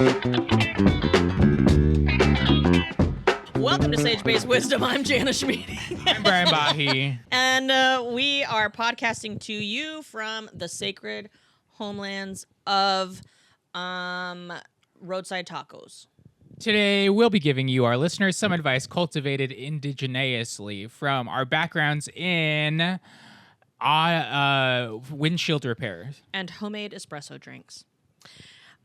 Welcome to Sage-Based Wisdom. I'm Jana Schmieding. I'm Brian Bahe. And we are podcasting to you from the sacred homelands of roadside tacos. Today, we'll be giving you, our listeners, some advice cultivated indigenously from our backgrounds in windshield repairs. And homemade espresso drinks.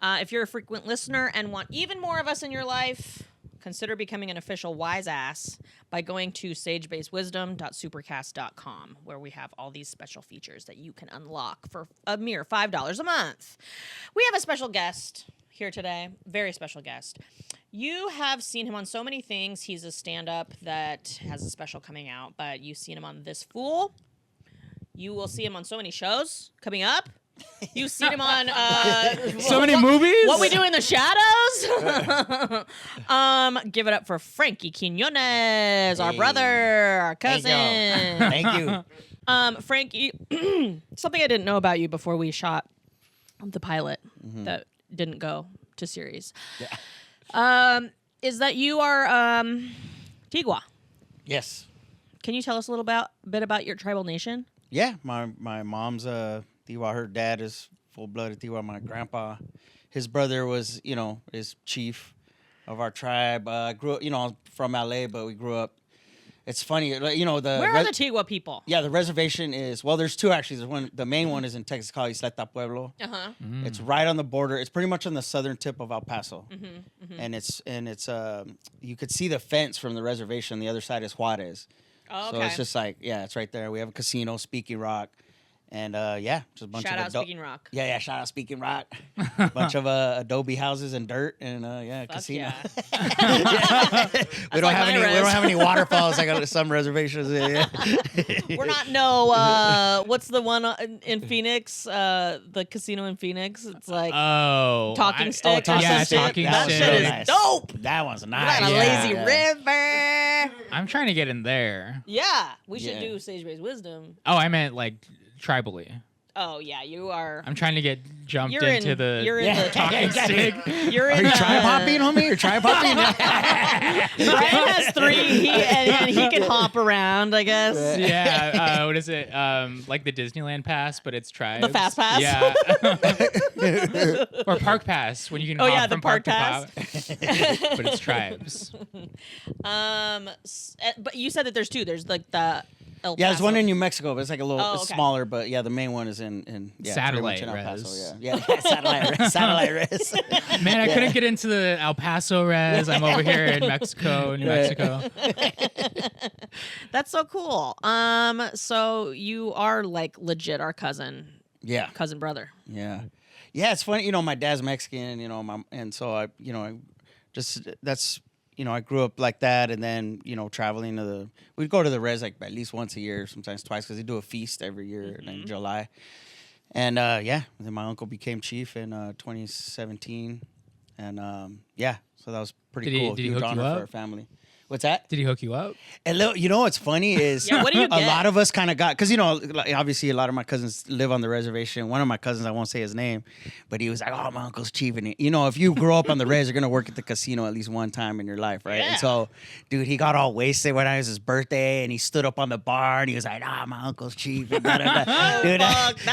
If you're a frequent listener and want even more of us in your life, consider becoming an official wise ass by going to sagebasedwisdom.supercast.com, where we have all these special features that you can unlock for a mere $5 a month. We have a special guest here today, very special guest. You have seen him on so many things. He's a stand-up that has a special coming out, but you've seen him on This Fool. You will see him on so many shows coming up. You've seen him on so many movies. What We Do in the Shadows. Give it up for Frankie Quiñones, our brother, our cousin. Thank you. Frankie, something I didn't know about you before we shot the pilot that didn't go to series. Yeah. Is that you are Tigua? Yes. Can you tell us a little bit about your tribal nation? Yeah, my mom's Tiwa. Her dad is full-blooded Tiwa. My grandpa, his brother was, is chief of our tribe. I grew up, from LA, but we grew up. It's funny, where are the Tigua people? Yeah, the reservation is, there's two actually. There's one. The main one is in Texas called Isleta Pueblo. Uh-huh. It's right on the border. It's pretty much on the southern tip of El Paso. And it's you could see the fence from the reservation. The other side is Juarez. Oh, okay. So it's just like, it's right there. We have a casino, Speaking Rock. And just a bunch shout of out Speaking Rock. Yeah, shout out Speaking Rock. Bunch of adobe houses and dirt and casino. Yeah. we don't have any waterfalls like on some reservations. Yeah. We're not what's the one in Phoenix? The casino in Phoenix. It's like Talking Stick. Talking That Stick. That shit really is nice. dope. That one's We're nice. on a lazy river. I'm trying to get in there. Yeah, we should do Sage-Based Wisdom. Oh, I meant like tribally. Oh yeah, you are. I'm trying to get jumped You're into the talking stick. You're Are in you tribe hopping on me? Or tribe hopping? Brian has 3, and he can hop around, I guess. Yeah, what is it? Like the Disneyland pass, but it's tribes. The Fast Pass? Yeah. Or Park Pass, when you can hop from park Pass. to park. But it's tribes. But you said that there's 2. There's like the El Paso. Yeah, there's one in New Mexico, but it's like a little Oh, it's okay. smaller. But the main one is in Satellite pretty much in El Paso. res. Yeah, satellite res. Man, I couldn't get into the El Paso res. I'm over here in Mexico, New Mexico. That's so cool. So you are like legit our cousin. Yeah. Cousin brother. Yeah. Yeah, it's funny, my dad's Mexican, and so I grew up like that, and then, traveling we'd go to the res like at least once a year, sometimes twice, because they do a feast every year in July. And then my uncle became chief in 2017, and so that was pretty cool. Did he Huge hook you honor up? for our family. What's that? Did he hook you up? And what's funny is Yeah, what do you a get? lot of us kind of got, because, obviously a lot of my cousins live on the reservation. One of my cousins, I won't say his name, but he was like, oh, my uncle's chief. And, if you grow up on the res, you're going to work at the casino at least one time in your life, right? Yeah. And so, dude, he got all wasted when it was his birthday, and he stood up on the bar, and he was like, my uncle's chief. And da, da, da. Dude,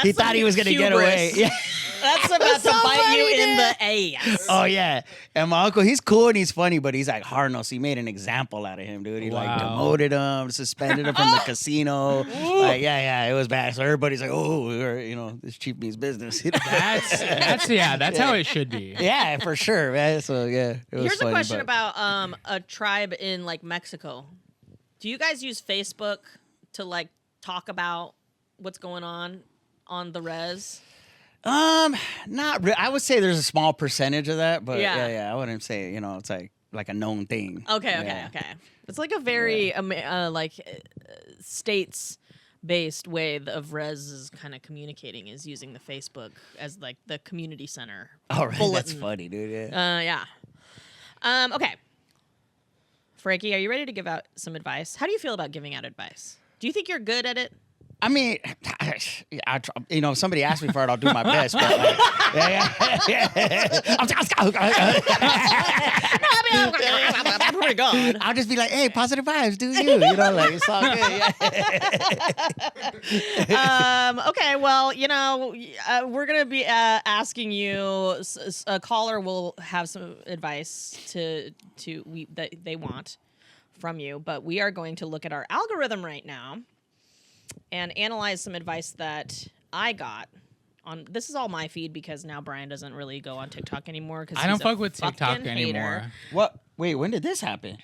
he thought he was going to get away. Yeah. That's about to bite you in the ass. Oh, yeah. And my uncle, he's cool and he's funny, but he's like hard-nosed. He made an example out of him, dude. He like demoted him, suspended him from the casino. Like, it was bad. So everybody's like, this chief means business. That's how it should be. Yeah, for sure, man. So it was Here's funny, a question about a tribe in like Mexico. Do you guys use Facebook to like talk about what's going on the res? Not really. I would say there's a small percentage of that, but Yeah. I wouldn't say, it's like a known thing. Okay. It's like a very states-based way of res is kind of communicating, is using the Facebook as like the community center. Oh, right. bulletin. That's funny, dude. Yeah. Okay. Frankie, are you ready to give out some advice? How do you feel about giving out advice? Do you think you're good at it? I mean, if somebody asks me for it, I'll do my best. But I'm pretty good. I'll just be like, hey, positive vibes, do you? You know, like, it's all good. Okay, well, we're gonna be asking you. A caller will have some advice that they want from you, but we are going to look at our algorithm right now and analyze some advice that I got. This is all my feed because now Brian doesn't really go on TikTok anymore. I don't fuck with TikTok anymore. Hater. What? Wait, when did this happen?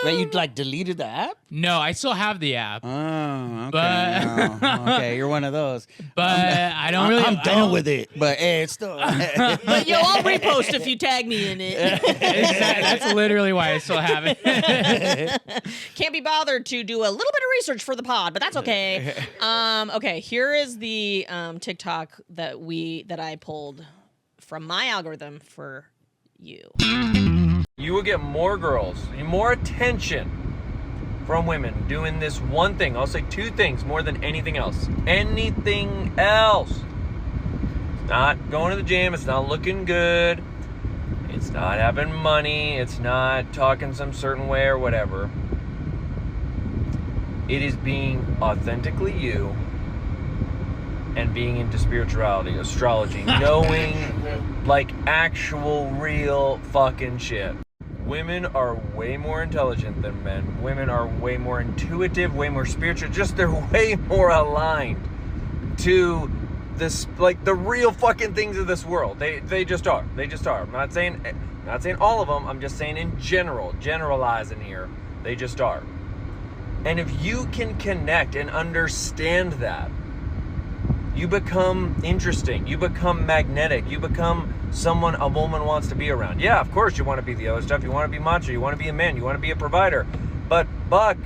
Wait, you deleted the app? No, I still have the app. Oh, okay. But Okay, you're one of those. But I don't really. I'm done with it. But hey, it's still. But I'll repost if you tag me in it. That's literally why I still have it. Can't be bothered to do a little bit of research for the pod, but that's okay. Okay, here is the TikTok that I pulled from my algorithm for you. You will get more girls, more attention from women doing this one thing. I'll say two things more than anything else. Anything else. It's not going to the gym. It's not looking good. It's not having money. It's not talking some certain way or whatever. It is being authentically you and being into spirituality, astrology, knowing like actual real fucking shit. Women are way more intelligent than men. Women are way more intuitive, way more spiritual. Just they're way more aligned to this, like the real fucking things of this world. They just are. They just are. I'm not saying all of them. I'm just saying in general, generalizing here. They just are. And if you can connect and understand that, you become interesting. You become magnetic. You become someone a woman wants to be around. Yeah, of course you want to be the other stuff. You want to be macho. You want to be a man. You want to be a provider. But Buck,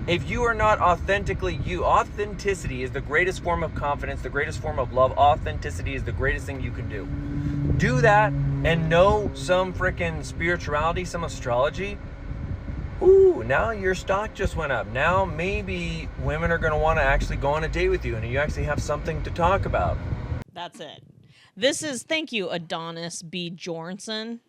if you are not authentically you, authenticity is the greatest form of confidence, the greatest form of love. Authenticity is the greatest thing you can do. Do that and know some freaking spirituality, some astrology. Ooh, now your stock just went up. Now maybe women are going to want to actually go on a date with you and you actually have something to talk about. That's it. This is, thank you, Adonis B. Jornson.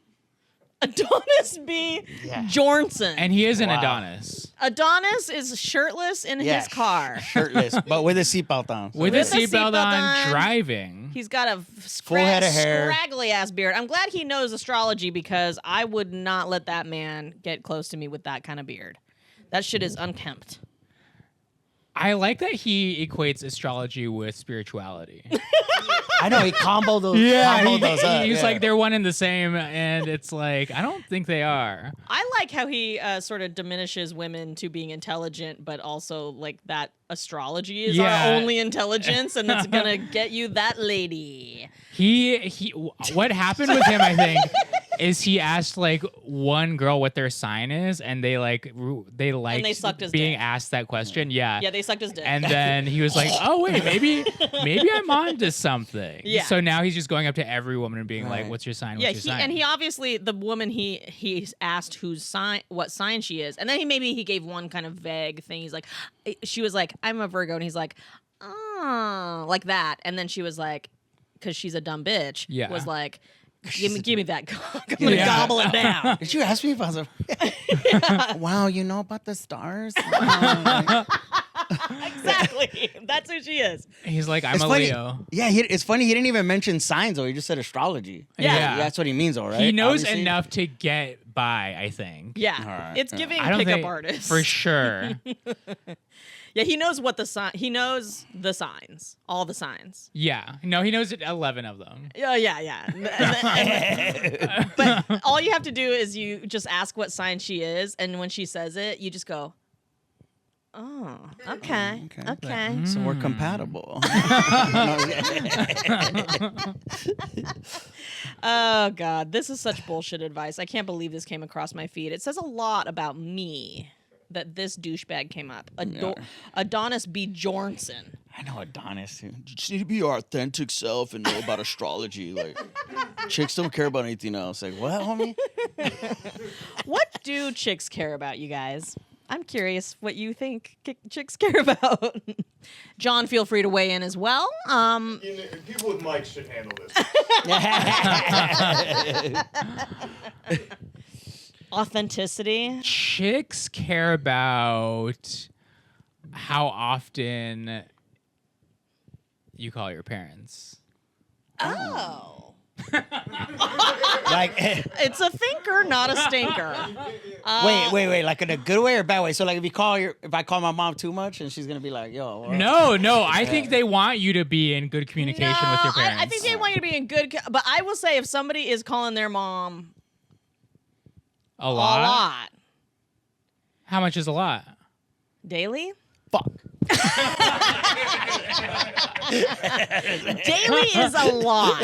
Adonis B. Jornson. And he is an Adonis. Adonis is shirtless in his car. Shirtless, but with a seatbelt on. With a seatbelt on, driving. He's got a full head of hair, scraggly ass beard. I'm glad he knows astrology because I would not let that man get close to me with that kind of beard. That shit is unkempt. I like that he equates astrology with spirituality. I know, he comboed those. Up. He's like, they're one and the same, and it's like, I don't think they are. I like how he sort of diminishes women to being intelligent, but also like that astrology is our only intelligence, and it's gonna get you that lady. He what happened with him, I think, is he asked like one girl what their sign is, and they sucked his being dick. Asked that question. Yeah, they sucked his dick. And then he was like, oh wait, maybe I'm onto something. Yeah. So now he's just going up to every woman and being like, what's your sign? What's your sign? And he obviously, the woman he asked what sign she is, and then he gave one kind of vague thing. He's like, she was like, I'm a Virgo, and he's like, oh, like that, and then she was like, because she's a dumb bitch, was like, give me that cock. I'm gonna gobble it down. Did you ask me if I was a... Wow, you know about the stars? Exactly. That's who she is. He's like, I'm a Leo. Yeah, it's funny. He didn't even mention signs, though. He just said astrology. Yeah. That's what he means, all right? He knows enough to get by, I think. Yeah. Right. It's giving pickup artist. For sure. Yeah, he knows he knows the signs, all the signs. Yeah, no, he knows 11 of them. Yeah. But all you have to do is you just ask what sign she is, and when she says it, you just go, oh, okay. So we're compatible. Oh, God, this is such bullshit advice. I can't believe this came across my feed. It says a lot about me that this douchebag came up. Adonis B. Jornson. I know Adonis. You just need to be your authentic self and know about astrology. Like, chicks don't care about anything else. Like, what, homie? What do chicks care about, you guys? I'm curious what you think chicks care about. John, feel free to weigh in as well. People with mics should handle this. Authenticity. Chicks care about how often you call your parents. Oh. Like, It's a thinker, not a stinker. wait, like in a good way or bad way? So like if I call my mom too much and she's gonna be like, yo. No, I think they want you to be in good communication with your parents. I think they want you to be in good. But I will say, if somebody is calling their mom a lot. a lot How much is a lot? daily, Fuck. daily is a lot.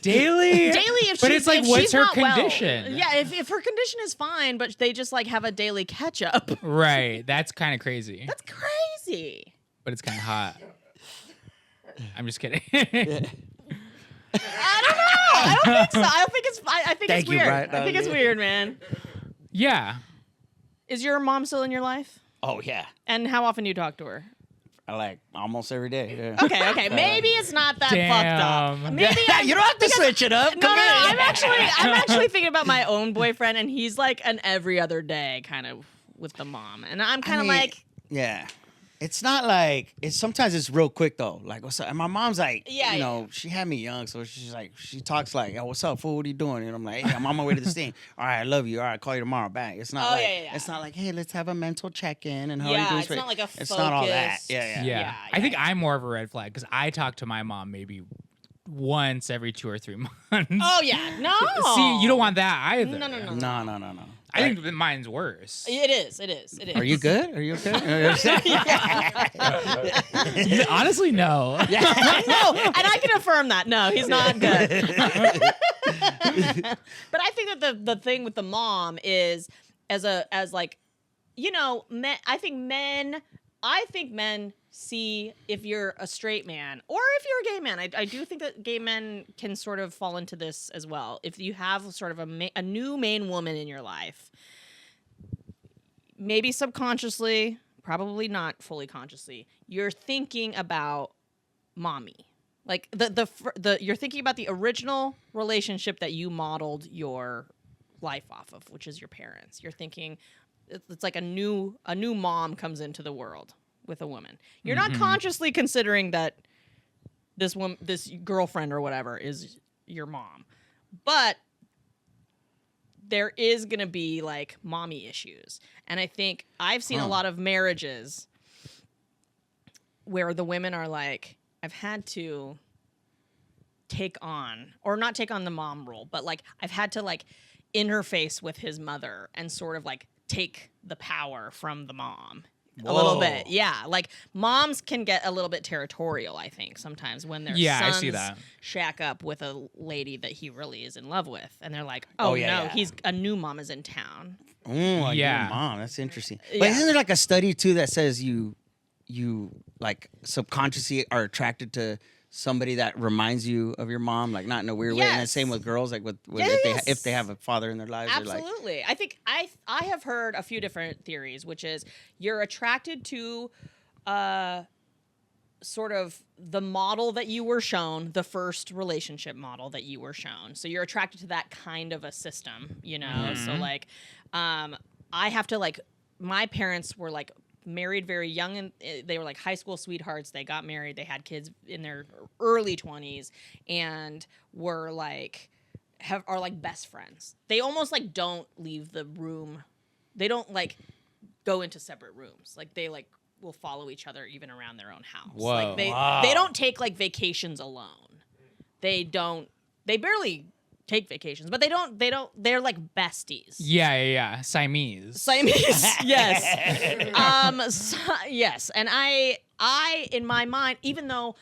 Daily? Daily, but it's like, if what's she's her not well. condition? Yeah, if her condition is fine, but they just like have a daily catch up. Right. That's kind of crazy. That's crazy. But it's kind of hot. I'm just kidding. I don't know. I don't think so. I think Thank it's you, weird. Brian. I think it's weird, man. Yeah. Is your mom still in your life? Oh yeah. And how often do you talk to her? I like almost every day. Yeah. Okay. Maybe it's not that Damn. fucked up. Maybe You don't have to switch it up. No. I'm actually thinking about my own boyfriend, and he's like an every other day kind of with the mom, and I'm kind of like, yeah. It's not like sometimes it's real quick though. Like what's up? And my mom's like, Yeah, you know, she had me young, so she's like, she talks like, yo, what's up, fool? What are you doing? And I'm like, hey, I'm on my way to this thing. All right, I love you. All right, call you tomorrow. Back. It's not it's not like, hey, let's have a mental check-in and how are you doing? it's not like a It's not all that. focused- Yeah. Yeah. I think I'm more of a red flag because I talk to my mom maybe once every 2 or 3 months. oh yeah, no. See, you don't want that either. No. No. I think that mine's worse. It is. Are you good? Are you okay? Honestly, no. No, and I can affirm that. No, he's not good. But I think that the thing with the mom is as like, you know, men. I think men see if you're a straight man or if you're a gay man. I do think that gay men can sort of fall into this as well. If you have sort of a new main woman in your life, maybe subconsciously, probably not fully consciously, you're thinking about mommy. Like you're thinking about the original relationship that you modeled your life off of, which is your parents. You're thinking it's like a new mom comes into the world with a woman. You're not consciously considering that this girlfriend or whatever is your mom. But there is going to be like mommy issues. And I think I've seen a lot of marriages where the women are like, I've had to take on, or not take on the mom role, but like I've had to like interface with his mother and sort of like take the power from the mom. A little bit, yeah. Like moms can get a little bit territorial, I think, sometimes when their I sons see that. shack up with a lady that he really is in love with, and they're like, he's a new mom is in town. Like Yeah. your mom. That's interesting. But Yeah. isn't there like a study too that says you like subconsciously are attracted to somebody that reminds you of your mom, like not in a weird way? And the Yes. same with girls, like with Yes. if they have a father in their lives. Absolutely. I think I have heard a few different theories, which is you're attracted to sort of the model that you were shown, the first relationship model that you were shown. So you're attracted to that kind of a system, you know? So like I have to like, my parents were like married very young, and they were like high school sweethearts. They got married, they had kids in their early 20s, and were like are like best friends. They almost like don't leave the room. They don't like go into separate rooms. Like they like will follow each other even around their own house. Whoa. Like they don't take like vacations alone. They barely take vacations, but they're like besties. Yeah. Siamese. Yes. Yes. And I in my mind, even though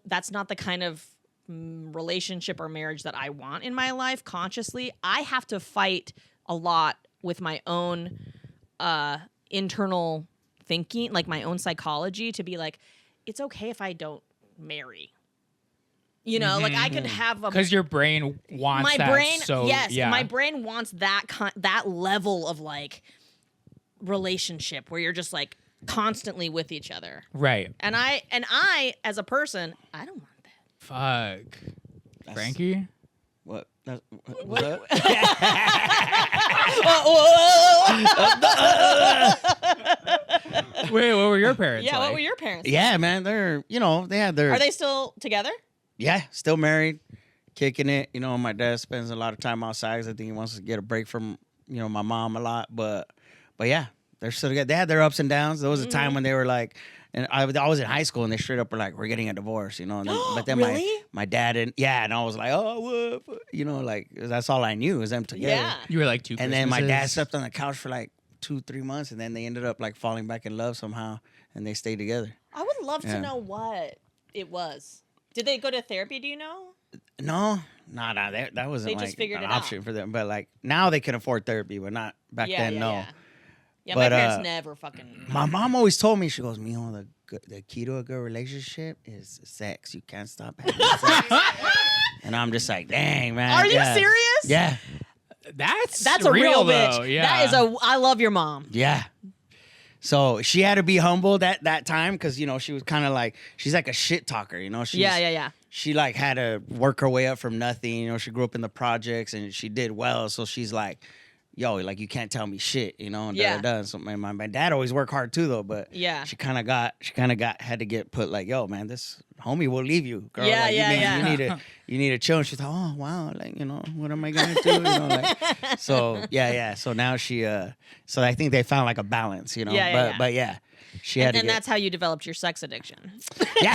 that's not the kind of relationship or marriage that I want in my life consciously, I have to fight a lot with my own internal thinking, like my own psychology, to be like, it's okay if I don't marry. You know, like I could have a Because your brain wants my that. brain, So, yes, yeah. my brain wants that level of like relationship where you're just like constantly with each other. Right. And I as a person, I don't want that. Fuck. Frankie? What? What? Wait, what were your parents Yeah, like? what were your parents? Yeah, man. They're, they had their. Are they still together? Yeah, still married, kicking it. My dad spends a lot of time outside 'cause I think he wants to get a break from, my mom a lot. But yeah, they're still together. They had their ups and downs. There was a time when they were like, and I was in high school and they straight up were like, we're getting a divorce, And then, but then Really? my dad and I was like, oh, what? Like that's all I knew was them together. Yeah. You were like 2 And then my dad Christmases? slept on the couch for like 2-3 months, and then they ended up like falling back in love somehow, and they stayed together. I would love to Yeah. know what it was. Did they go to therapy? Do you know? No, that wasn't They just like figured an it out. option for them. But like now they can afford therapy, but not back then. No. Yeah, But, my parents never fucking. My mom always told me, she goes, Mijo, the key to a good relationship is sex. You can't stop having sex. And I'm just like, dang, man. Are you yeah. serious? Yeah. That's a real though. bitch. Yeah. That is I love your mom. Yeah. So she had to be humbled at that time because, she was kind of like, she's like a shit talker, She's, Yeah. She like had to work her way up from nothing. She grew up in the projects and she did well. So she's like, yo, like you can't tell me shit, and Yeah. So my dad always worked hard too though, but Yeah. she kind of had to get put like, yo, man, this homie will leave you, girl. Yeah, like, yeah. You need to chill. And she's like, oh wow, like what am I gonna do? So yeah. So now she, so I think they found like a balance, But yeah, she had to And get, that's how you developed your sex addiction. yeah.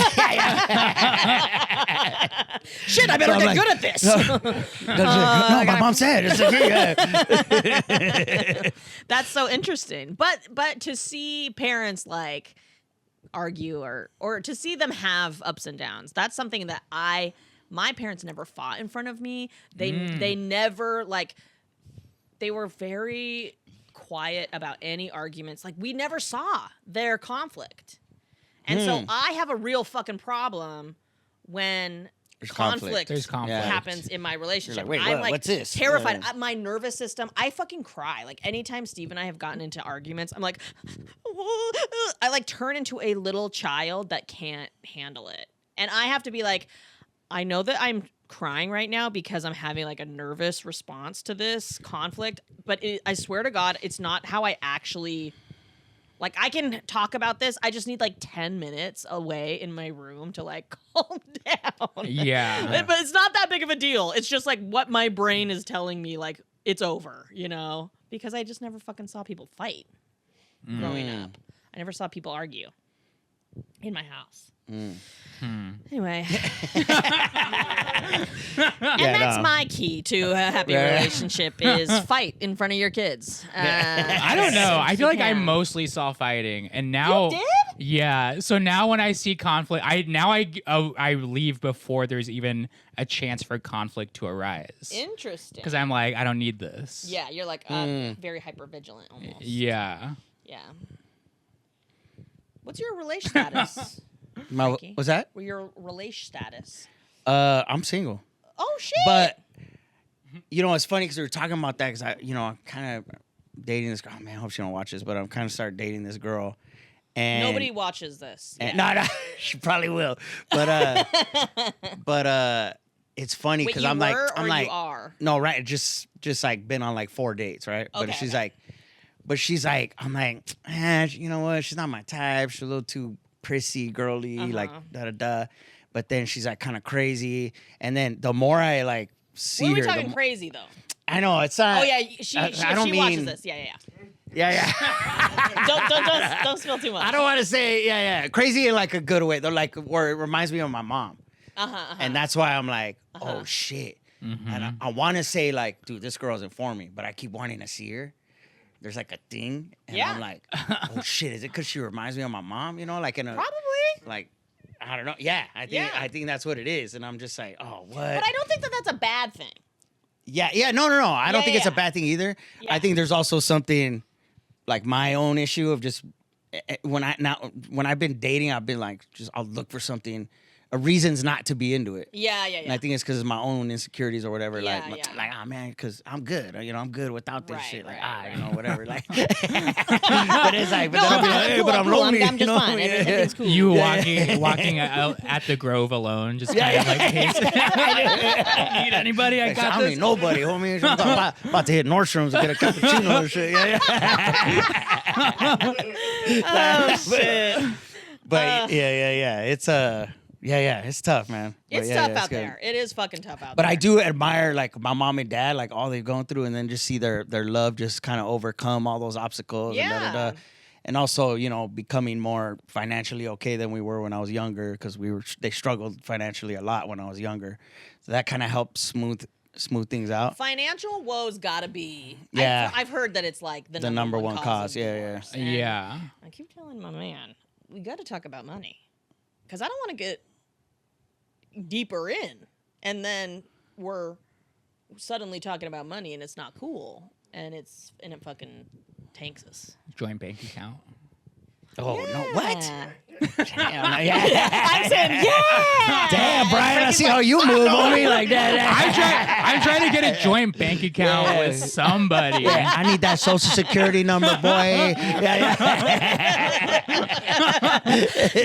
Shit, I better So I'm get like- good at this. No, my mom said it's like, yeah. That's so interesting. But to see parents like argue or to see them have ups and downs, that's something that my parents never fought in front of me. They never they were very quiet about any arguments. Like we never saw their conflict. And so I have a real fucking problem when There's conflict There's conflict. happens in my relationship. Wait, I'm what? like What's this? terrified. Yeah. My nervous system, I fucking cry. Like anytime Steve and I have gotten into arguments, I'm like, I like turn into a little child that can't handle it. And I have to be like, I know that I'm crying right now because I'm having like a nervous response to this conflict, but I swear to God, it's not how I actually. Like, I can talk about this. I just need, 10 minutes away in my room to, calm down. Yeah. But it's not that big of a deal. It's just, what my brain is telling me, it's over, Because I just never fucking saw people fight growing up. I never saw people argue in my house. Anyway. And that's my key to a happy relationship is fight in front of your kids. I don't know. I feel like I mostly saw fighting, and now You did? Yeah. So now when I see conflict, I leave before there's even a chance for conflict to arise. Interesting. Because I'm like, I don't need this. Yeah, you're very hyper vigilant almost. Yeah. Yeah. What's your relation status? Frankie? What's that? Your relation status? I'm single. Oh shit! But it's funny because we were talking about that because I'm kind of dating this girl. Oh, man, I hope she don't watch this, but I'm kind of started dating this girl, and Nobody watches this. And, Yeah. no, she probably will. But it's funny Wait, because you I'm like, were I'm or like, you are? no, right? Just like been on 4 dates, right? Okay, But she's okay. I'm like, you know what? She's not my type. She's a little too prissy, girly, da. But then she's kind of crazy. And then the more I see What are we her, talking crazy though? I know it's not. Oh yeah, she I don't watches mean- this. Yeah. Yeah. Don't spill too much. I don't want to say crazy in a good way. They're where it reminds me of my mom. And that's why I'm like, oh shit. And I want to say dude, this girl isn't for me, but I keep wanting to see her. There's a thing, and Yeah. I'm like, oh shit, is it because she reminds me of my mom? In a Probably. I don't know. Yeah, I Yeah. think that's what it is, and I'm just like, oh what? But I don't think that that's a bad thing. Yeah, no. I don't think it's a bad thing either. Yeah. I think there's also something my own issue of just when I've been dating, I've been I'll look for something reasons not to be into it. Yeah. And I think it's because of my own insecurities or whatever. Yeah, like, yeah. like, man, because I'm good. I'm good without this shit. Like, right. whatever. Like, but it's like, but No, then I'll be I'm like, hey, cool, but I'm I'm cool, lonely. I'm just fine. Yeah. Everything's cool. You walking out at the Grove alone, just kind of like, pacing. Need anybody? I Like, got I this. need nobody, homie. I'm about to hit Nordstrom's and get a cappuccino and shit. Yeah. Oh shit. But yeah. It's it's tough, man. But It's yeah, tough out good. there. It is fucking tough out But there. I do admire like my mom and dad, like all they've gone through, and then just see their love just kind of overcome all those obstacles. Yeah. And also, becoming more financially okay than we were when I was younger, because they struggled financially a lot when I was younger. So that kind of helped smooth things out. Financial woe's gotta be. Yeah. I've heard that it's like the number one cause. of Yeah. divorce. And Yeah. I keep telling my man, we got to talk about money, because I don't want to get deeper in, and then we're suddenly talking about money, and it's not cool, and it fucking tanks us. Joint bank account. Oh no! What? Yeah. Yeah. I'm saying yeah. Damn, Brian! I see how you move on me like that. I'm trying to get a joint bank account with somebody. Yeah, I need that social security number, boy. Yeah.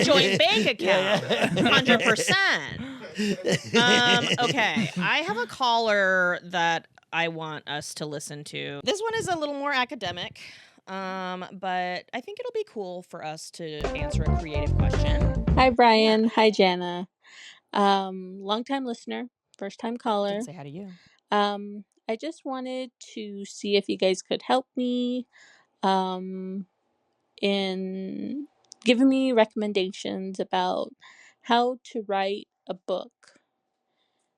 Joint bank account, 100%. Okay, I have a caller that I want us to listen to. This one is a little more academic, but I think it'll be cool for us to answer a creative question. Hi, Brian. Hi, Jana. Long-time listener, first-time caller. Say hi to you. I just wanted to see if you guys could help me in giving me recommendations about how to write a book.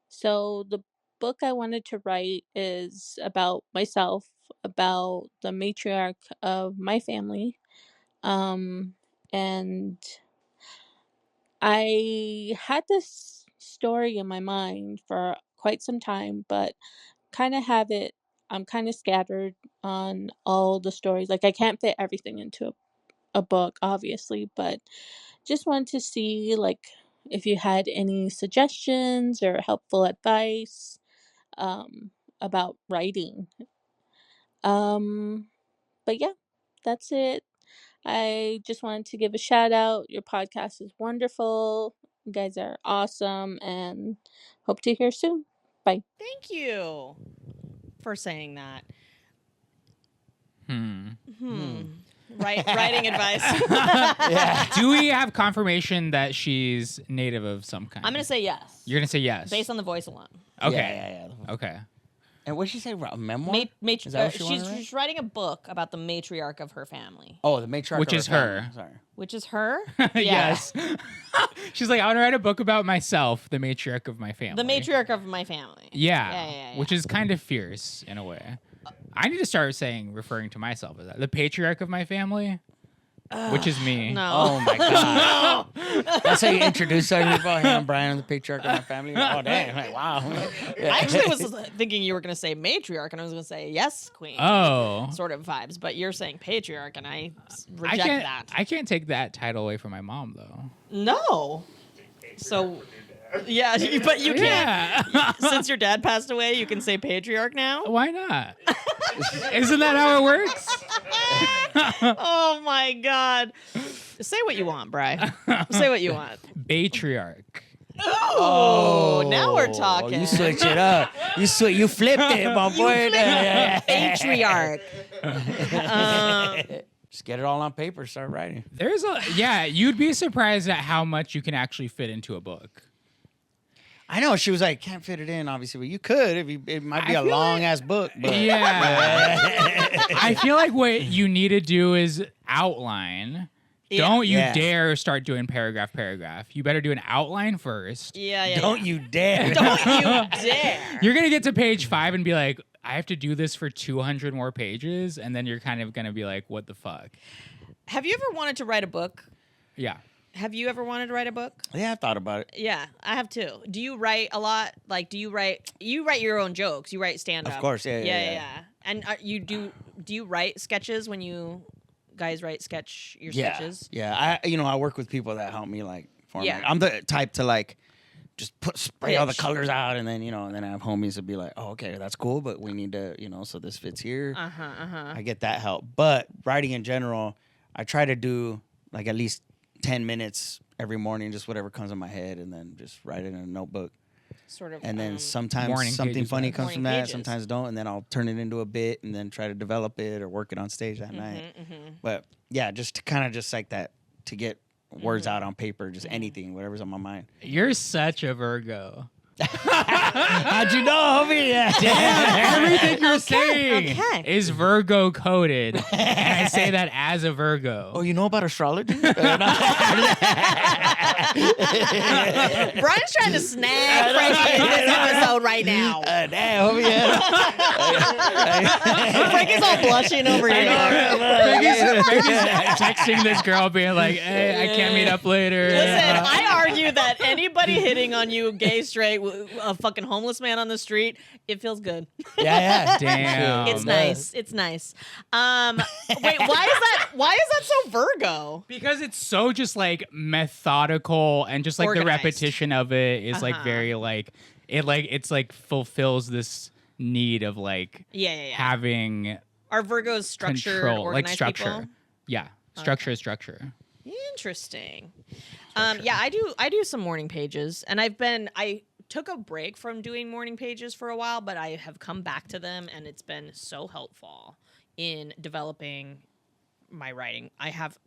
So the book I wanted to write is about myself, about the matriarch of my family, and I had this story in my mind for quite some time, but I'm kind of scattered on all the stories. Like, I can't fit everything into a book, obviously, but just wanted to see, like, if you had any suggestions or helpful advice about writing. But yeah, that's it. I just wanted to give a shout out. Your podcast is wonderful. You guys are awesome, and hope to hear soon. Bye. Thank you for saying that. Writing advice. Do we have confirmation that she's native of some kind? I'm gonna say yes. You're gonna say yes. Based on the voice alone. Okay. Yeah. Okay. And what did she say? A memoir? Is that what she wanted to write? She's writing a book about the matriarch of her family. Oh, the matriarch. Which of is family. her. Sorry. Which is her? Yes. She's like, I want to write a book about myself, the matriarch of my family. The matriarch of my family. Yeah. Which is kind of fierce in a way. I need to start referring to myself as that. The patriarch of my family, which is me. No. Oh my god. That's how you introduce certain people. Hey, I'm Brian, I'm the patriarch of my family. Oh damn! Like, wow. I actually was thinking you were going to say matriarch, and I was going to say yes, queen. Oh. Sort of vibes, but you're saying patriarch, and I reject that. I can't take that title away from my mom, though. No. So, yeah, but you can't. Yeah. Since your dad passed away, you can say patriarch now? Why not? Isn't that how it works? Oh my God. Say what you want, Bri. Say what you want. Patriarch. Oh, now we're talking. You switch it up. You flipped it, my boy. Patriarch. Just get it all on paper. Start writing. You'd be surprised at how much you can actually fit into a book. I know. She was like, can't fit it in, obviously, but you could. It might be a long ass book. But Yeah. I feel like what you need to do is outline. Yeah. Don't you Yeah. dare start doing paragraph. You better do an outline first. Yeah. Don't you dare. Don't you dare. You're going to get to page 5 and be like, I have to do this for 200 more pages. And then you're kind of going to be like, what the fuck? Have you ever wanted to write a book? Yeah. Have you ever wanted to write a book? Yeah, I thought about it. Yeah, I have too. Do you write a lot? Like, you write your own jokes? You write stand up? Of course, yeah. And do you write sketches when you guys write sketches? Yeah, I work with people that help me like for 'em. Yeah. Like, I'm the type to like just spray all the Pitch. colors out, and then and then I have homies that be like, oh, okay, that's cool, but we need to, so this fits here. I get that help. But writing in general, I try to do like at least 10 minutes every morning, just whatever comes in my head, and then just write it in a notebook. Sort of. And then sometimes morning something pages, funny right? comes Morning from that, pages. sometimes don't, and then I'll turn it into a bit and then try to develop it or work it on stage that night. But yeah, just to kind of just like that, to get words out on paper, just anything, whatever's on my mind. You're such a Virgo. How'd you know, homie? Damn, everything you're saying okay. is Virgo coded. And I say that as a Virgo. Oh, you know about astrology? Brian's trying to snag Frankie in this episode right now. Damn, homie. Frankie's all blushing over here. Frankie's texting this girl being like, hey, I can't meet up later. Listen, I argue that anybody hitting on you, gay, straight, a fucking homeless man on the street, it feels good. Yeah. Damn. It's nice. It's nice. Wait, why is that so Virgo? Because it's so just like methodical and just like Organized. the repetition of it is like very like it's like fulfills this need of like Yeah. having Are Virgos structured, control, like organized structure. people? Yeah, structure is structure. Interesting. Yeah, I do some morning pages, and I took a break from doing morning pages for a while, but I have come back to them, and it's been so helpful in developing my writing. I have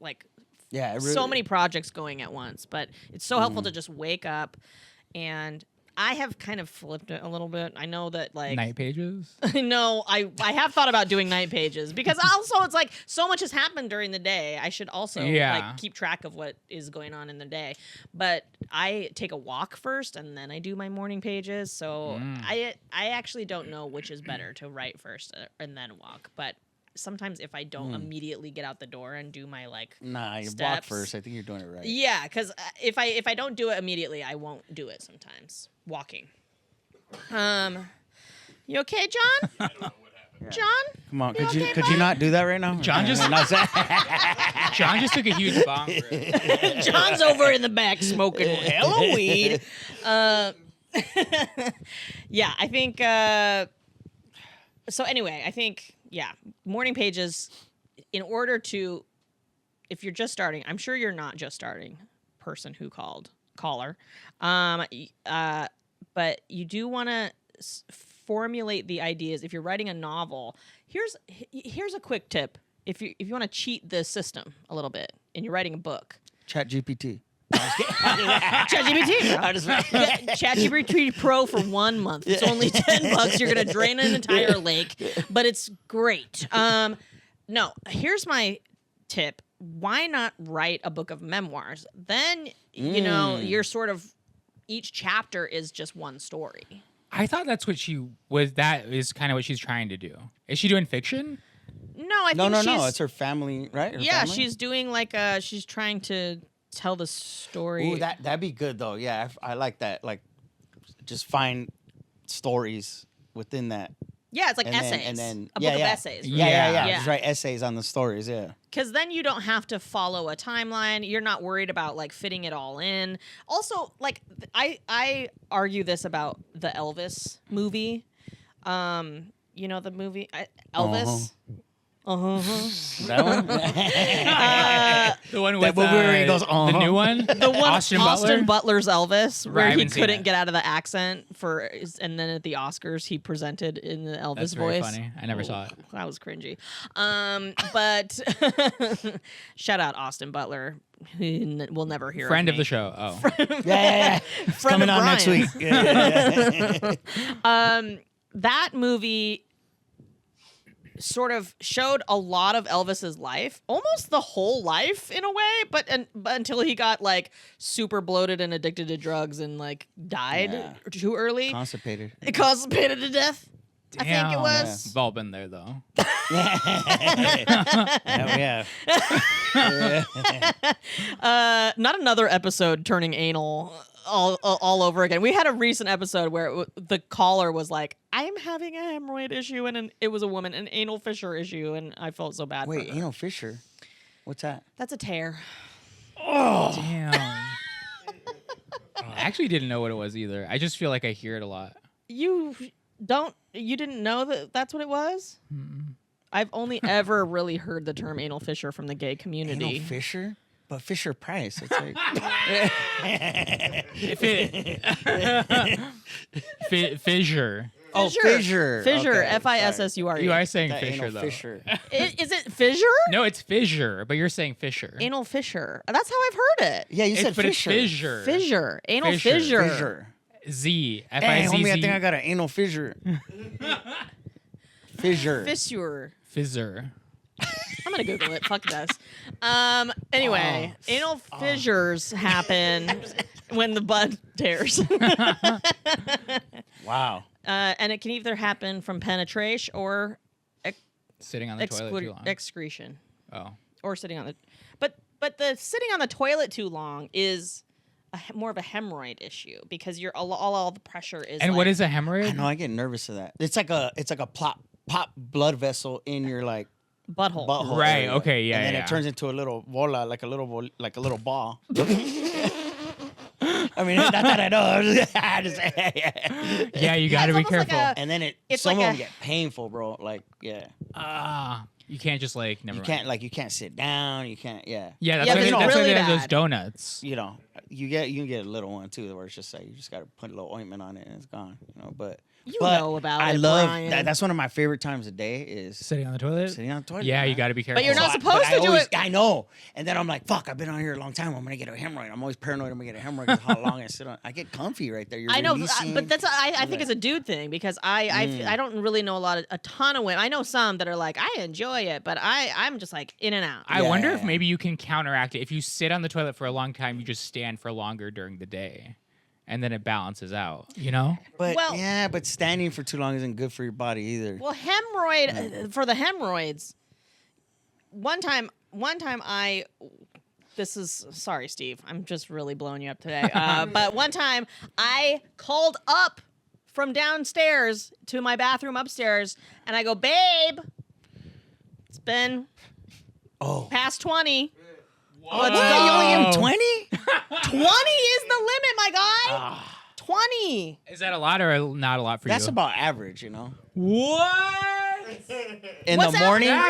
like so many projects going at once, but it's so helpful to just wake up. And I have kind of flipped it a little bit. I know that like Night pages. no, I have thought about doing night pages because also it's like so much has happened during the day. I should also like keep track of what is going on in the day. But I take a walk first and then I do my morning pages. So I actually don't know which is better to write first and then walk. But sometimes if I don't immediately get out the door and do my like you walk steps, first. I think you're doing it right. Yeah, because if I don't do it immediately, I won't do it sometimes. Walking. You okay, John? I don't know what happened. John? Come on, You okay, could you not do that right now? John just- Not say- John just took a huge bong rip. John's over in the back smoking hella weed. Yeah, I think. So anyway, I think morning pages. In order to, if you're just starting, I'm sure you're not just starting. Person who caller, but you do want to formulate the ideas. If you're writing a novel, here's a quick tip. If you want to cheat the system a little bit and you're writing a book, ChatGPT. ChatGPT. ChatGPT Pro for 1 month. It's only $10. You're gonna drain an entire lake, but it's great. No, here's my tip. Why not write a book of memoirs? Then you're sort of each chapter is just one story. I thought that's what she was. That is kind of what she's trying to do. Is she doing fiction? No, I think No. she's, It's her family, right? Her yeah, family? she's doing like she's trying to tell the story. Ooh, that'd be good though. Yeah, I like that. Like, just find stories within that. Yeah, it's like And essays. then a book of essays. Yeah. Yeah. Yeah. Just write essays on the stories. Yeah. Because then you don't have to follow a timeline. You're not worried about like fitting it all in. Also, like I argue this about the Elvis movie. You know the movie Elvis. That one. The one with movie where he goes, the new one, The one Austin Butler. Butler's Elvis, Right, I where he haven't seen couldn't it. get out of the accent and then at the Oscars he presented in the Elvis That's very voice. funny. I never saw it. That was cringy. But shout out Austin Butler. We'll never hear Friend of me. the show. Oh, Yeah. It's Friend coming of on next week. Brian. Yeah. That movie sort of showed a lot of Elvis's life, almost the whole life in a way, but until he got like super bloated and addicted to drugs and like died too early, Constipated. constipated to death. I think it damn. was. We've all been there though. Yeah. Not another episode turning anal all over again. We had a recent episode where the caller was like, "I'm having a hemorrhoid issue," and it was a woman, an anal fissure issue, and I felt so bad. Wait, for her. anal fissure. What's that? That's a tear. Damn. I actually didn't know what it was either. I just feel like I hear it a lot. You didn't know that that's what it was? I've only ever really heard the term anal fissure from the gay community. Anal Fisher? But Fisher Price. It's like Fissure. Oh, fissure. Fissure. Okay, F-I-S-S-U-R-E. You are saying That Fisher anal though. Fisher. Is it fissure? No, it's fissure, but you're saying Fisher. Anal fissure. That's how I've heard it. Yeah, you said But Fisher. it's fissure. Fissure. Anal Fissure. fissure. Fissure. Z. Dang, F-I-Z-Z. homie, I think I got an anal fissure. Fissure. Fissure. Fissure. I'm gonna Google it. Fuck this. Anyway, anal fissures happen when the bud tears, Wow. and it can either happen from penetration or Sitting on the toilet too long. excretion, Oh. or sitting on the. But the sitting on the toilet too long is more of a hemorrhoid issue because you're all the pressure is. And like, what is a I hemorrhoid? know, I get nervous of that. It's like a pop blood vessel in your like butthole? butthole. Right, area. okay, yeah, And then yeah. it turns into a little bola, like a little ball. I mean, not that I know. I just, Yeah, you got to it's be almost like careful. and then It's some like of a- them get painful, bro. Like, yeah, You can't just like never you mind. can't sit down. You can't, Yeah, that's Yeah, why but they, it's that's why really they have those bad. donuts. you know, you can get a little one too, where it's just like you just got to put a little ointment on it and it's gone. You know, but You but know about I it, love Brian. that. That's one of my favorite times of day is Sitting on the toilet? sitting on the toilet. Yeah, you man. got to be careful. But you're not So supposed to do it. I know. And then I'm like, fuck, I've been on here a long time. I'm going to get a hemorrhoid. I'm always paranoid I'm going to get a hemorrhoid because how long I sit on. I get comfy right there. You're I know, releasing. but that's I think it's a dude thing because I don't really know a ton of women. I know some that are like I enjoy it, but I'm just like in and out. I wonder if Yeah. maybe you can counteract it. If you sit on the toilet for a long time, you just stand for longer during the day. And then it balances out, you know? But Well- yeah, but standing for too long isn't good for your body either. Well, hemorrhoid for the hemorrhoids. One time this is sorry, Steve. I'm just really blowing you up today. But one time I called up from downstairs to my bathroom upstairs, and I go, "Babe, it's been Oh. past 20. What? Let's You go." only give him 20? 20 is the limit, my guy. 20. Is that a lot or not a lot for That's you? about average, you know? What? In What's the that morning? for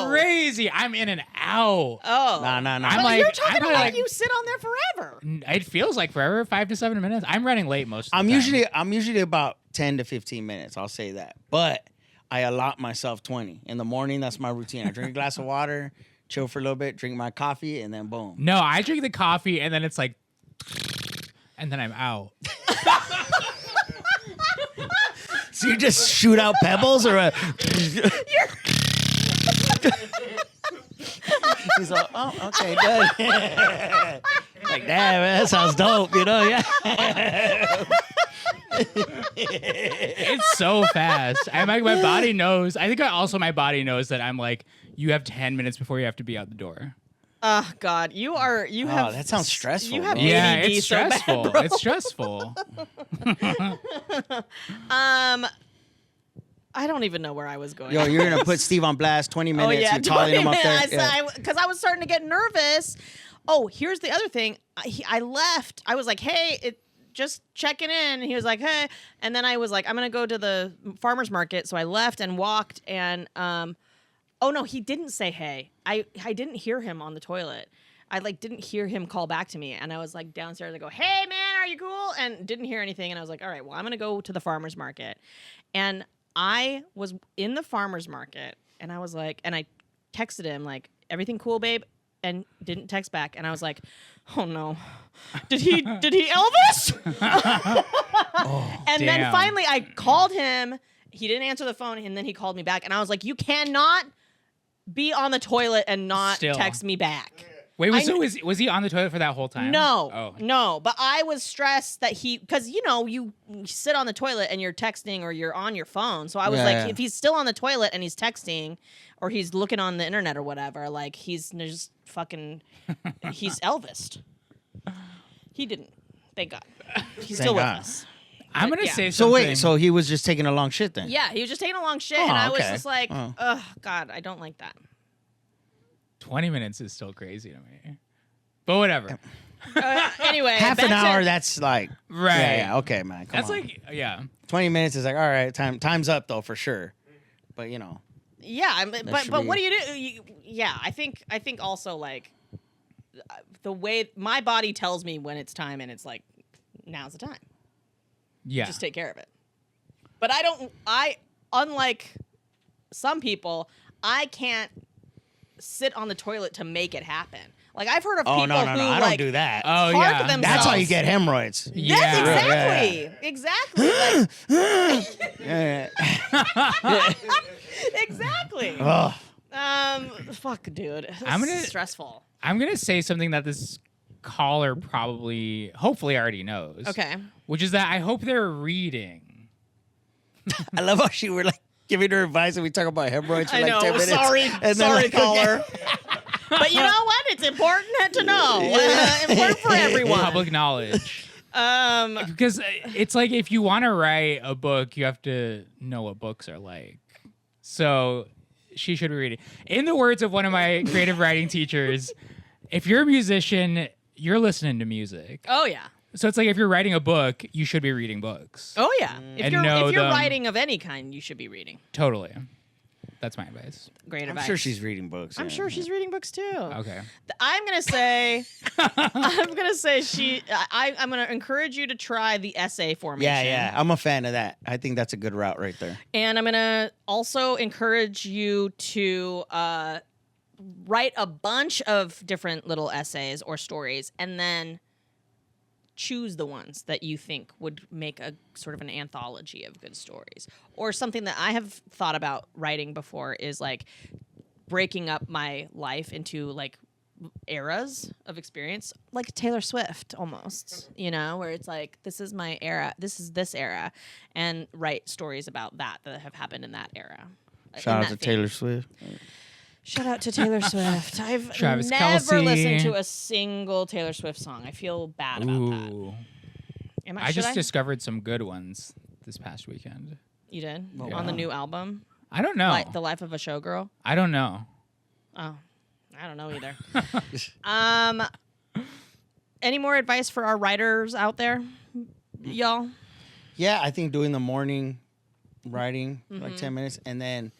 you? Crazy. I'm in and out. Oh. Nah. I'm But like- you're talking I'm about like- like you sit on there forever. It feels like forever, 5 to 7 minutes. I'm running late most of the I'm time. usually about 10 to 15 minutes. I'll say that. But I allot myself 20. In the morning, that's my routine. I drink a glass of water, chill for a little bit, drink my coffee, and then boom. No, I drink the coffee and then it's like, and then I'm out. So you just shoot out pebbles or a... He's like, oh, okay, good. Like, damn, man, that sounds dope, you know? Yeah. It's so fast. I'm like, my body knows. I think my body knows that I'm like, you have 10 minutes before you have to be out the door. Oh God, you have. that sounds stressful, You have bro. Yeah, ADD it's so bad, stressful. bro. It's stressful. I don't even know where I was going. Yo, you're going to put Steve on blast 20 minutes. Oh yeah, You're calling him up there. Because I was starting to get nervous. Oh, here's the other thing. I left. I was like, hey, just checking in. And he was like, hey. And then I was like, I'm gonna go to the farmer's market. So I left and walked. And oh no, he didn't say hey. I didn't hear him on the toilet. I didn't hear him call back to me. And I was like downstairs. I go, hey man, are you cool? And didn't hear anything. And I was like, all right, well, I'm gonna go to the farmer's market. And I was in the farmer's market, and I was like, and I texted him like, everything cool, babe? And didn't text back. And I was like, oh no, did he Elvis? And then damn. finally I called him. He didn't answer the phone, and then he called me back. And I was like, you cannot be on the toilet and not Still. text me back. Wait, I was he on the toilet for that whole time? No, Oh. no. But I was stressed that because you sit on the toilet and you're texting or you're on your phone. So I was Yeah. if he's still on the toilet and he's texting or he's looking on the internet or whatever, like he's just fucking, he's Elvised. He didn't. Thank God. He's still with God. us. I'm But going to yeah. say So something. wait, so he was just taking a long shit then? Yeah, he was just taking a long shit, Oh, and I was okay. just like, Oh. oh God, I don't like that. 20 minutes is still crazy to me. But whatever. Anyway, Half back an to- hour, that's like Right. Yeah, okay, man. Come That's on. like, yeah. 20 minutes is like, all right, time's up though for sure. But Yeah, but should what be- do you do? Yeah, I think also like the way my body tells me when it's time, and it's like now's the time. Yeah. Just take care of it. But I unlike some people, I can't sit on the toilet to make it happen. Like I've heard of people no, who I like don't do that. Oh, park yeah. themselves. That's how you get hemorrhoids. Yeah. That's exactly. Yeah. Exactly. Ugh. Fuck, dude. This I'm gonna- is stressful. I'm going to say something that this caller hopefully already knows. Okay. Which is that I hope they're reading. I love how she were like giving her advice and we talk about hemorrhoids for I like know. 10 minutes. Sorry, And then, sorry, like, caller. But you know what? It's important to know. Important for everyone. Public knowledge. Um, Because it's like if you want to write a book, you have to know what books are like. So she should be reading. In the words of one of my creative writing teachers, if you're a musician, you're listening to music. oh yeah. So it's like if you're writing a book, you should be reading books. Oh yeah. If And you're know them. writing of any kind, you should be reading. Totally. That's my advice. Great I'm advice. sure she's reading books. I'm yeah. sure she's reading books too. Okay. I'm gonna say I'm gonna encourage you to try the essay formation. Yeah. I'm a fan of that. I think that's a good route right there. And I'm gonna also encourage you to write a bunch of different little essays or stories, and then choose the ones that you think would make a sort of an anthology of good stories. Or something that I have thought about writing before is like breaking up my life into like eras of experience, like Taylor Swift almost, where it's like, this is my era, this is this era, and write stories about that have happened in that era. Shout out to Taylor Swift. Shout out to Taylor Swift. I've Travis never Kelce. listened to a single Taylor Swift song. I feel bad about that. Ooh. I I just discovered some good ones this past weekend. You did? Yeah. On the new album? I don't know. The Life of a Showgirl? I don't know. Oh, I don't know either. Any more advice for our writers out there, y'all? Yeah, I think doing the morning writing for like 10 minutes, and then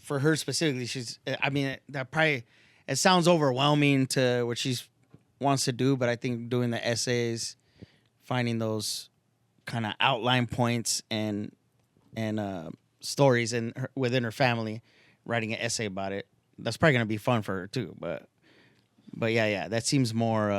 for her specifically, that probably, it sounds overwhelming to what she wants to do, but I think doing the essays, finding those kind of outline points and stories within her family, writing an essay about it, that's probably gonna be fun for her too. But yeah, that seems more.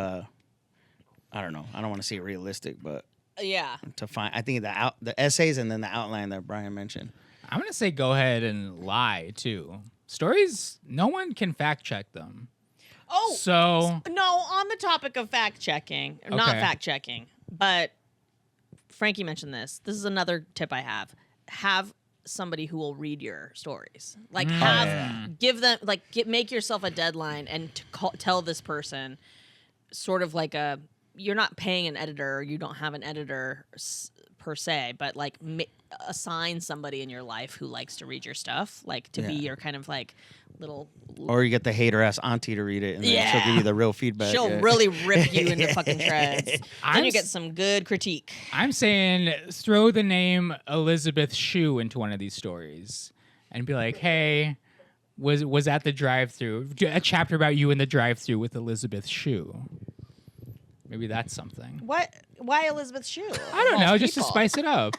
I don't know. I don't want to say realistic, but Yeah. to find, I think the essays and then the outline that Brian mentioned. I'm going to say go ahead and lie too. Stories, no one can fact check them. Oh, So, no, on the topic of fact checking, not Okay. fact checking, but Frankie mentioned this. This is another tip I have. Have somebody who will read your stories. Like give them, make yourself a deadline and tell this person sort of like you're not paying an editor, you don't have an editor per se, but like assign somebody in your life who likes to read your stuff, like to be your kind of like little. Or you get the hater ass auntie to read it, and then she'll give you the real feedback. She'll really rip you into fucking shreds. Then I'm you get some good critique. I'm saying throw the name Elizabeth Shue into one of these stories and be like, hey, was at the drive-thru, a chapter about you in the drive-thru with Elizabeth Shue. Maybe that's something. What? Why Elizabeth Shue? I don't know, just to spice it up.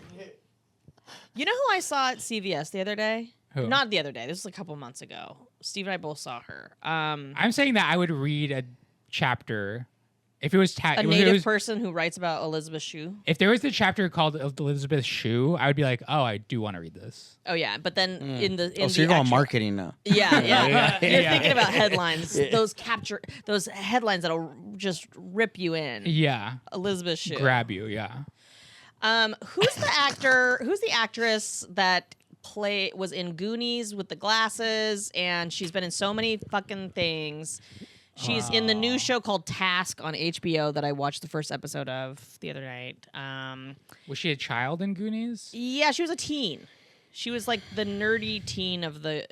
You know who I saw at CVS the other day? Who? Not the other day. This was a couple months ago. Steve and I both saw her. I'm saying that I would read a chapter if it was A native person who writes about Elizabeth Shue. If there was the chapter called Elizabeth Shue, I would be like, oh, I do want to read this. Oh yeah, but then in the So you're going marketing now. Yeah. You're Yeah. thinking about headlines. Those headlines that'll just rip you in. Yeah. Elizabeth Shue. Grab you, yeah. Who's the actor? Who's the actress that was in Goonies with the glasses, and she's been in so many fucking things. She's in the new show called Task on HBO that I watched the first episode of the other night. Was she a child in Goonies? Yeah, she was a teen. She was like the nerdy teen of the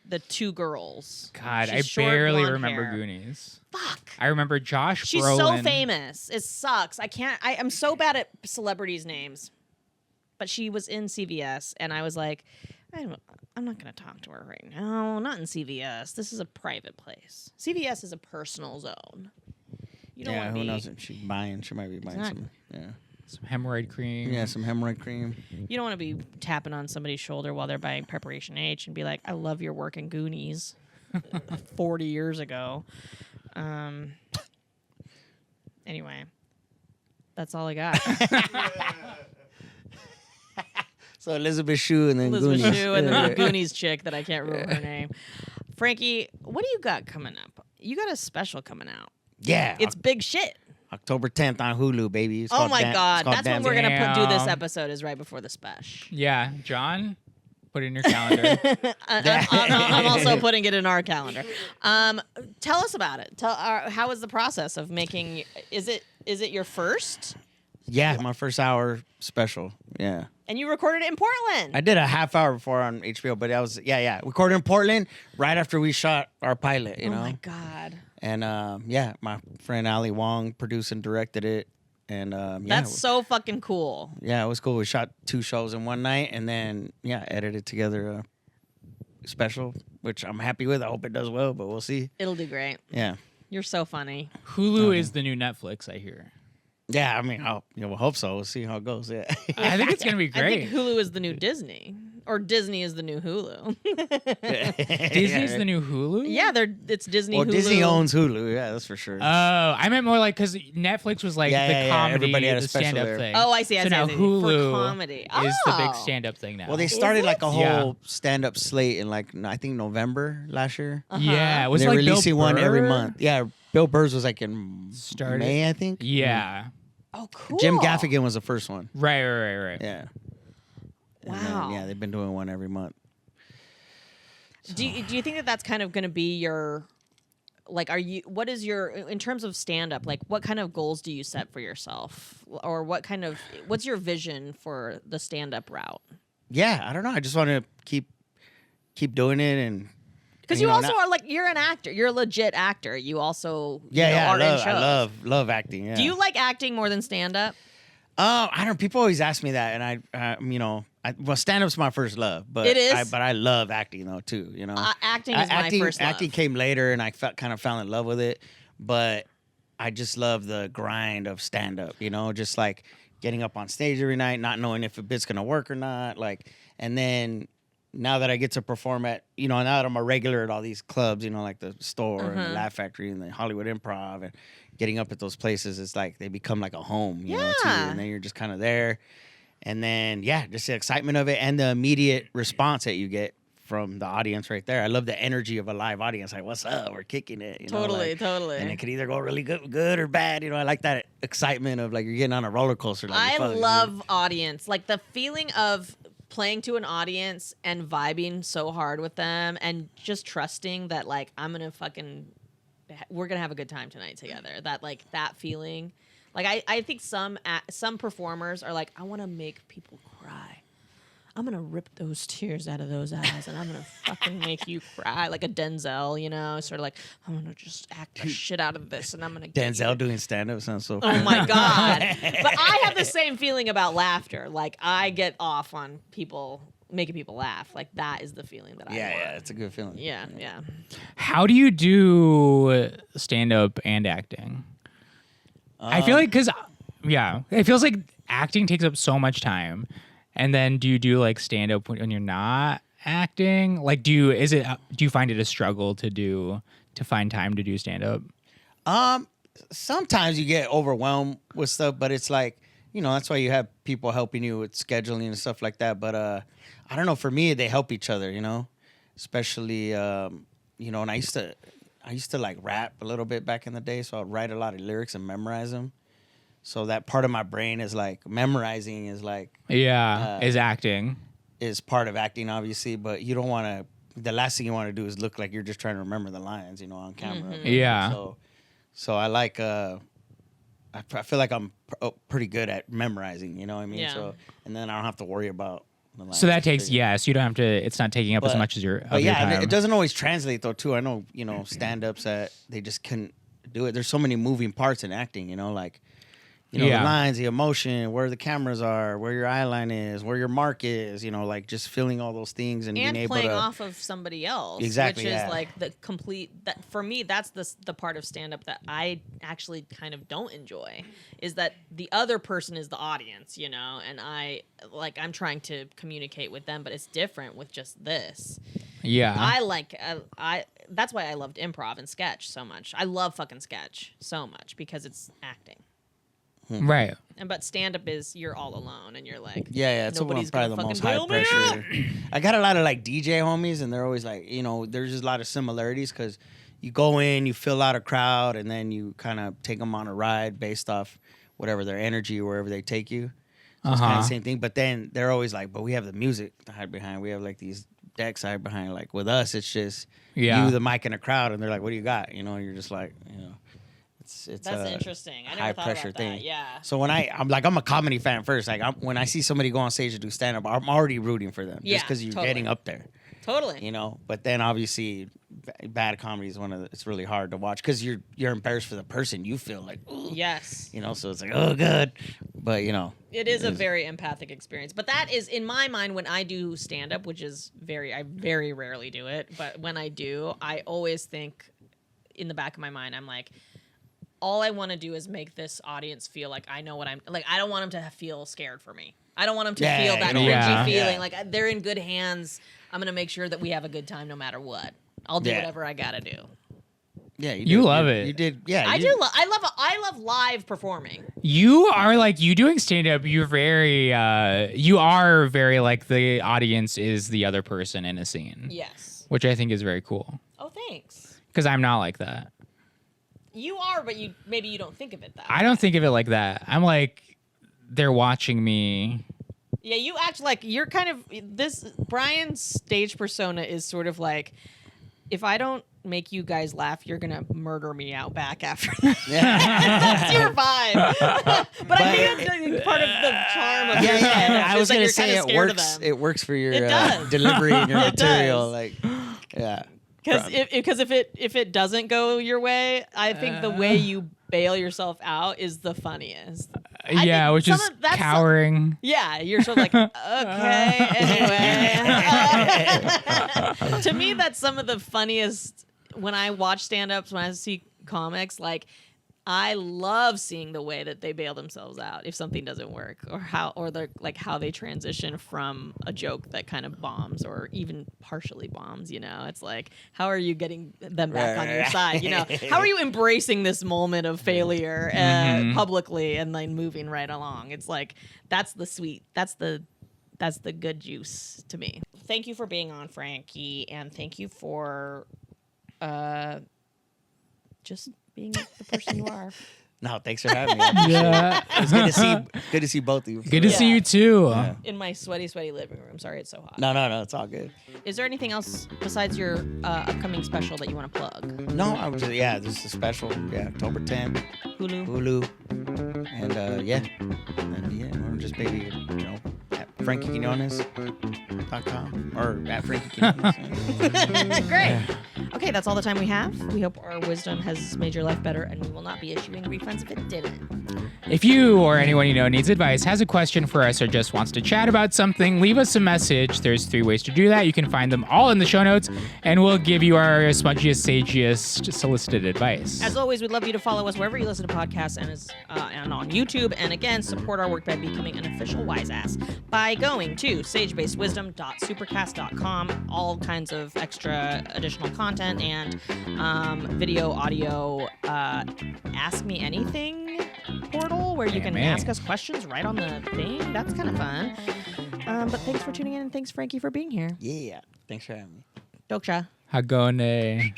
the two girls. God, She's I short barely blonde remember hair. Goonies. Fuck. I remember Josh She's Brolin. so famous. It sucks. I'm so bad at celebrities' names. But she was in CVS, and I was like, I'm not going to talk to her right now. Not in CVS. This is a private place. CVS is a personal zone. You don't Yeah, want to who be. knows if she's buying? She might be buying Exactly. Some hemorrhoid cream. Yeah, some hemorrhoid cream. You don't want to be tapping on somebody's shoulder while they're buying Preparation H and be like, I love your work in Goonies 40 years ago. Anyway, that's all I got. So Elizabeth Shue and then Elizabeth Goonies. Shue and then the Goonies chick that I can't remember her name. Frankie, what do you got coming up? You got a special coming out. Yeah, It's big shit. October 10th on Hulu, baby. It's Oh called my Dan- God. it's called That's when Dan- we're going to do this Damn. episode is right before the special. Yeah, John, put it in your calendar. I'm also putting it in our calendar. Tell us about it. How is the process of making? Is it your first? Yeah, my first hour special. Yeah. And you recorded it in Portland. I did a half hour before on HBO, but I was recorded in Portland right after we shot our pilot, you oh know. my God. And my friend Ali Wong produced and directed it. And That's so fucking cool. yeah, it was cool. We shot 2 shows in one night and then edited together a special, which I'm happy with. I hope it does well, but we'll see. It'll do great. Yeah. You're so funny. Hulu is the new Netflix, I hear. Yeah, I mean, we'll hope so. We'll see how it goes. Yeah. I think it's gonna be I great. think Hulu is the new Disney, or Disney is the new Hulu. Disney's the new Hulu. Yeah, it's Disney. Well, Hulu. Disney owns Hulu. Yeah, that's for sure. Oh, I meant more like because Netflix was like Yeah, the yeah, yeah. comedy, Everybody had a the special stand-up there. thing. Oh, I see. I So see. now I see. Hulu for comedy is the big Oh. stand-up thing now. Well, they started like a whole Yeah. stand-up slate in I think November last year. Yeah, it was They're like Bill releasing one every Burr? month. Yeah, Bill Burr's was like in Started- May, I think. Yeah. Oh, cool. Jim Gaffigan was the first one. Right. Yeah. And Wow. then, they've been doing one every month. Do you think that that's kind of going to be your, like, what is your, in terms of stand-up, like, what kind of goals do you set for yourself? Or what's your vision for the stand-up route? Yeah, I don't know. I just want to keep doing it and Because you also are, like, you're an actor. You're a legit actor. You also are in shows. I love acting. Yeah. Do you like acting more than stand-up? I don't. People always ask me that, and well, stand-up's my first love, but It is? but I love acting though too. You know, Acting is my first love. Acting came later, and I kind of fell in love with it, but I just love the grind of stand-up. You know, just like getting up on stage every night, not knowing if a bit's gonna work or not, like, and then. Now that I get to perform at, now that I'm a regular at all these clubs, like the Store and the Laugh Factory and the Hollywood Improv and getting up at those places, it's like they become like a home, you know, to you. And then you're just kind of there. And then, just the excitement of it and the immediate response that you get from the audience right there. I love the energy of a live audience. Like, what's up? We're kicking it. Totally. And it could either go really good or bad. I like that excitement of like you're getting on a roller coaster. Like, I love audience. Like the feeling of playing to an audience and vibing so hard with them and just trusting that like we're gonna have a good time tonight together. That feeling, like I think some performers are like, I want to make people cry. I'm gonna rip those tears out of those eyes and I'm gonna fucking make you cry, like a Denzel, sort of like I'm gonna just act the shit out of this and I'm gonna get Denzel you. doing stand-up sounds so Oh funny. my God. But I have the same feeling about laughter. Like I get off on people making people laugh. Like that is the feeling that I want. Yeah, it's a good feeling. Yeah. How do you do stand-up and acting? I feel like it feels like acting takes up so much time. And then do you do like stand-up when you're not acting? Like do you find it a struggle to find time to do stand-up? Sometimes you get overwhelmed with stuff, but it's like, that's why you have people helping you with scheduling and stuff like that. But I don't know, for me they help each other, especially and I used to like rap a little bit back in the day, so I'd write a lot of lyrics and memorize them. So that part of my brain is like memorizing is like is acting. Is part of acting, obviously, but you don't want to. The last thing you want to do is look like you're just trying to remember the lines, on camera. Mm-hmm. Yeah. So I like. I feel like I'm pretty good at memorizing. You know what I mean? Yeah. So and then I don't have to worry about The line So that is takes bigger. yes. You don't have to. It's not taking up as But- much as your. But of your yeah, time. it doesn't always translate though. Too, I know stand-ups that they just couldn't do it. There's so many moving parts in acting. Like the Yeah. lines, the emotion, where the cameras are, where your eye line is, where your mark is. Like just feeling all those things and being And able playing to. off of somebody else, Exactly, which is yeah. like the complete. That for me, that's the part of stand up that I actually kind of don't enjoy. Is that the other person is the audience, and I'm trying to communicate with them, but it's different with just this. Yeah. I that's why I loved improv and sketch so much. I love fucking sketch so much because it's acting. Right. But stand up is you're all alone and you're like, Yeah, it's nobody's probably the gonna most fucking high bail me out. pressure. I got a lot of like DJ homies, and they're always like, there's just a lot of similarities because you go in, you fill out a crowd, and then you kind of take them on a ride based off whatever their energy, wherever they take you. So it's kind of the same thing. But then they're always like, but we have the music to hide behind. We have like these decks to hide behind. Like with us, it's just Yeah. you, the mic, and a crowd, and they're like, what do you got? And you're just like, it's That's a interesting. I never high thought pressure about thing. that. Yeah. So when I'm a comedy fan first. Like when I see somebody go on stage to do stand up, I'm already rooting for them Yeah, just because you're totally. getting up there. Totally. But then obviously bad comedy is it's really hard to watch because you're embarrassed for the person. You feel like, ooh, Yes. so it's like, oh good, but It is a very empathic experience. But that is, in my mind, when I do stand up, which is I very rarely do it, but when I do, I always think in the back of my mind, I'm like, all I want to do is make this audience feel like I know what I'm like. I don't want them to feel scared for me. I don't want them to Yeah, feel that you know, cringy yeah. feeling. Yeah. Like they're in good hands. I'm going to make sure that we have a good time no matter what. I'll do Yeah. whatever I got to do. yeah, You love it. You did, yeah. I do. I love live performing. You are like you doing stand up. You are very like the audience is the other person in a scene. Yes. Which I think is very cool Oh, thanks. because I'm not like that. You are, but maybe you don't think of it that way. I don't think of it like that. I'm like they're watching me. Yeah, you act like you're kind of this. Brian's stage persona is sort of like, if I don't make you guys laugh, you're gonna murder me out back after that. That's your vibe. but I think that's part of the charm of your stand-up. I was It's like gonna you're say kinda it scared of works. them. It works for your It does. delivery and your It material. does. Like, yeah. Because if it doesn't go your way, I think the way you bail yourself out is the funniest. I Yeah, think which some is of- that's some- cowering. Yeah, you're sort of like, okay, anyway. To me, that's some of the funniest when I watch stand-ups, when I see comics, like, I love seeing the way that they bail themselves out if something doesn't work, or how they transition from a joke that kind of bombs or even partially bombs. It's like, how are you getting them back on your side? How are you embracing this moment of failure publicly and then moving right along? It's like that's the good juice to me. Thank you for being on, Frankie, and thank you for just being the person you are. No, thanks for having me. Yeah. It's good to see both of you. Good to see Yeah. you too. Yeah. In my sweaty living room. Sorry, it's so hot. No, it's all good. Is there anything else besides your upcoming special that you want to plug? No, I was just, this is a special. Yeah, October 10th, Hulu. Hulu, and or just maybe at Frankie Quiñones.com or at Frankie Quiñones. Great. Okay, that's all the time we have. We hope our wisdom has made your life better, and we will not be issuing refunds if it didn't. If you or anyone you know needs advice, has a question for us, or just wants to chat about something, leave us a message. There's 3 ways to do that. You can find them all in the show notes, and we'll give you our smudgiest, sagiest solicited advice. As always, we'd love you to follow us wherever you listen to podcasts and on YouTube. And again, support our work by becoming an official wise ass by going to sagebasedwisdom.supercast.com. All kinds of extra additional content and video, audio, Ask Me Anything portal where you can ask us questions right on the thing. That's kind of fun. But thanks for tuning in, and thanks, Frankie, for being here. Yeah, thanks for having me. Doksha. Hagone.